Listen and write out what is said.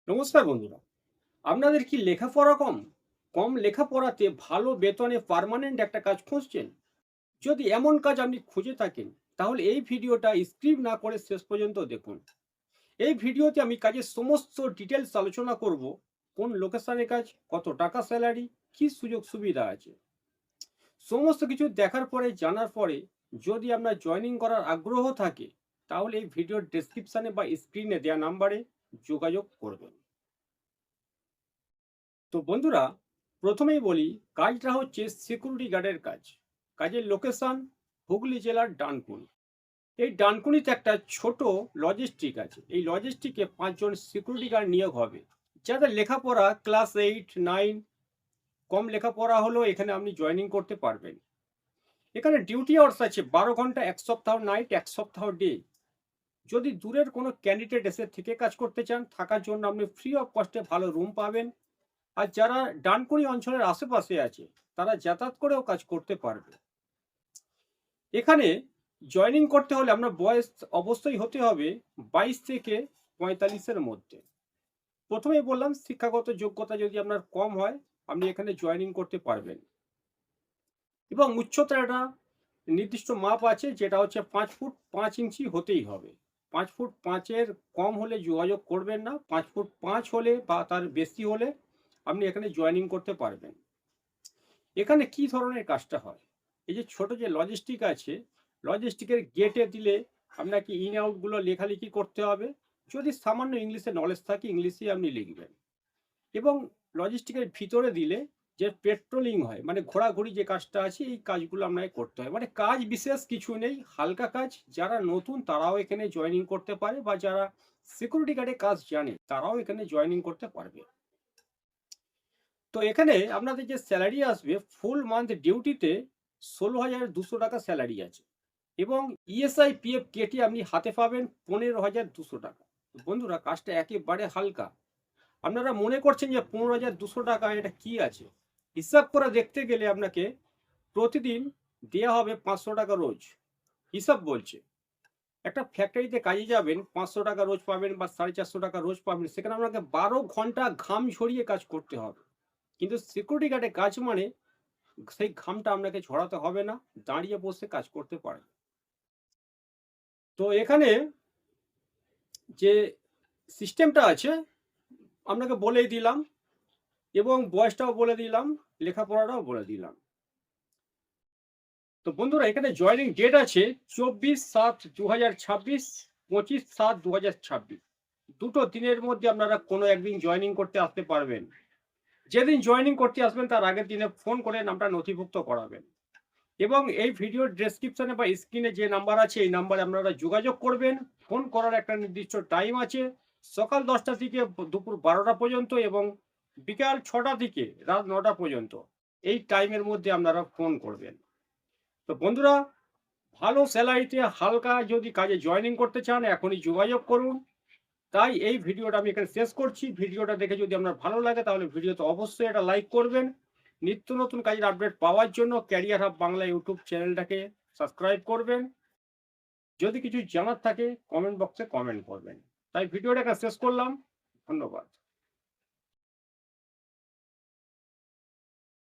নমস্কার বন্ধুরা। আপনাদের কি লেখাপড়া কম? কম লেখাপড়াতে ভালো বেতনে পার্মানেন্ট একটা কাজ খুঁজছেন? যদি এমন কাজ আপনি খুঁজে থাকেন, তাহলে এই ভিডিওটা স্কিপ না করে শেষ পর্যন্ত দেখুন। এই ভিডিওতে আমি কাজের সমস্ত ডিটেলস আলোচনা করব। কোন লোকেশনে কাজ, কত টাকা স্যালারি, কি সুযোগ সুবিধা আছে। সমস্ত কিছু দেখার পরে জানার পরে যদি আপনার জয়েনিং করার আগ্রহ থাকে, তাহলে এই ভিডিওর ডেসক্রিপশনে বা স্ক্রিনে দেওয়া নাম্বারে যোগাযোগ করবেন। তো বন্ধুরা, প্রথমেই বলি, কাজটা হচ্ছে সিকিউরিটি গার্ডের কাজ। কাজের লোকেশন হুগলি জেলার ডানকুনি। এই ডানকুনিতে একটা ছোট লজিস্টিক আছে। এই লজিস্টিকে 5 জন সিকিউরিটি গার্ড নিয়োগ হবে, যাদের লেখাপড়া ক্লাস 8, 9, কম লেখাপড়া হলেও এখানে আপনি জয়েনিং করতে পারবেন। এখানে ডিউটি আওয়ার্স আছে 12 ঘন্টা, 1 সপ্তাহ নাইট, 1 সপ্তাহ ডে। যদি দূরের কোনো ক্যান্ডিডেট এসে থেকে কাজ করতে চান, থাকার জন্য আপনি ফ্রি অফ কস্টে ভালো রুম পাবেন। আর যারা ডানকুনি অঞ্চলের আশেপাশে আছে, তারা যাতায়াত করেও কাজ করতে পারবে। এখানে জয়েনিং করতে হলে আপনার বয়স অবশ্যই হতে হবে 22 থেকে 45-এর মধ্যে। প্রথমেই বললাম, শিক্ষাগত যোগ্যতা যদি আপনার কম হয়, আপনি এখানে জয়েনিং করতে পারবেন। এবং উচ্চতার একটা নির্দিষ্ট মাপ আছে, যেটা হচ্ছে 5 ফুট 5 ইঞ্চি হতেই হবে। 5 ফুট 5-এর কম হলে যোগাযোগ করবেন না। 5 ফুট 5 হলে বা তার বেশি হলে আপনি এখানে জয়েনিং করতে পারবেন। এখানে কি ধরনের কাজটা হয়? এই যে ছোট যে লজিস্টিক আছে, লজিস্টিকের গেটে দিলে আপনাকে ইন আউট গুলো লেখালেখি করতে হবে। যদি সামান্য ইংলিশে নলেজ থাকে, ইংলিশে আপনি লিখবেন। এবং লজিস্টিকের ভিতরে দিলে যে পেট্রোলিং হয়, মানে ঘোরাঘুরি যে কাজটা আছে, এই কাজগুলো আপনাকে করতে হয়। মানে কাজ বিশেষ কিছু নেই, হালকা কাজ। যারা নতুন তারাও এখানে জয়েনিং করতে পারে, বা যারা সিকিউরিটি গার্ডে কাজ জানে তারাও এখানে জয়েনিং করতে পারবে। তো এখানে আপনাদের যে স্যালারি আসবে, ফুল মান্থ ডিউটিতে 16,200 টাকা স্যালারি আছে। এবং ইএসআই পিএফ কেটে আপনি হাতে পাবেন 15,200 টাকা। বন্ধুরা, কাজটা একেবারে হালকা। আপনারা মনে করছেন যে 15,200 টাকা এটা কি আছে? হিসাব করে দেখতে গেলে আপনাকে প্রতিদিন দেয়া হবে 500 টাকা রোজ। হিসাব বলছে, একটা ফ্যাক্টরিতে কাজে যাবেন, 500 টাকা রোজ পাবেন বা 450 টাকা রোজ পাবেন। সেখানে আপনাকে 12 ঘন্টা ঘাম ঝরিয়ে কাজ করতে হবে। কিন্তু সিকিউরিটি গার্ডে কাজ মানে সেই ঘামটা আপনাকে ঝরাতে হবে না, দাঁড়িয়ে বসে কাজ করতে পারেন। তো এখানে যে সিস্টেমটা আছে আপনাকে বলেই দিলাম, এবং বয়সটাও বলে দিলাম, লেখাপড়াটাও বলে দিলাম। তো বন্ধুরা, এখানে জয়েনিং ডেট আছে 24/7/2026, 25/7/2026। দুটো দিনের মধ্যে আপনারা কোনো একদিন জয়েনিং করতে আসতে পারবেন। যেদিন জয়েনিং করতে আসবেন তার আগের দিনে ফোন করে নামটা নথিভুক্ত করাবেন। এবং এই ভিডিওর ডেসক্রিপশনে বা স্ক্রিনে যে নাম্বার আছে, এই নাম্বারে আপনারা যোগাযোগ করবেন। ফোন করার একটা নির্দিষ্ট টাইম আছে, সকাল 10টা থেকে দুপুর 12টা পর্যন্ত, এবং বিকাল 6টা থেকে রাত 9টা পর্যন্ত। এই টাইমের মধ্যে আপনারা ফোন করবেন। তো বন্ধুরা, ভালো স্যালারিতে হালকা যদি কাজে জয়েনিং করতে চান, এখনই যোগাযোগ করুন। তাই এই ভিডিওটা আমি এখানে শেষ করছি। ভিডিওটা দেখে যদি আপনার ভালো লাগে, তাহলে ভিডিওতে অবশ্যই একটা লাইক করবেন। নিত্য নতুন কাজের আপডেট পাওয়ার জন্য ক্যারিয়ার হাব বাংলা ইউটিউব চ্যানেলটাকে সাবস্ক্রাইব করবেন। যদি কিছু জানার থাকে, কমেন্ট বক্সে কমেন্ট করবেন। তাই ভিডিওটা এখানে শেষ করলাম। ধন্যবাদ।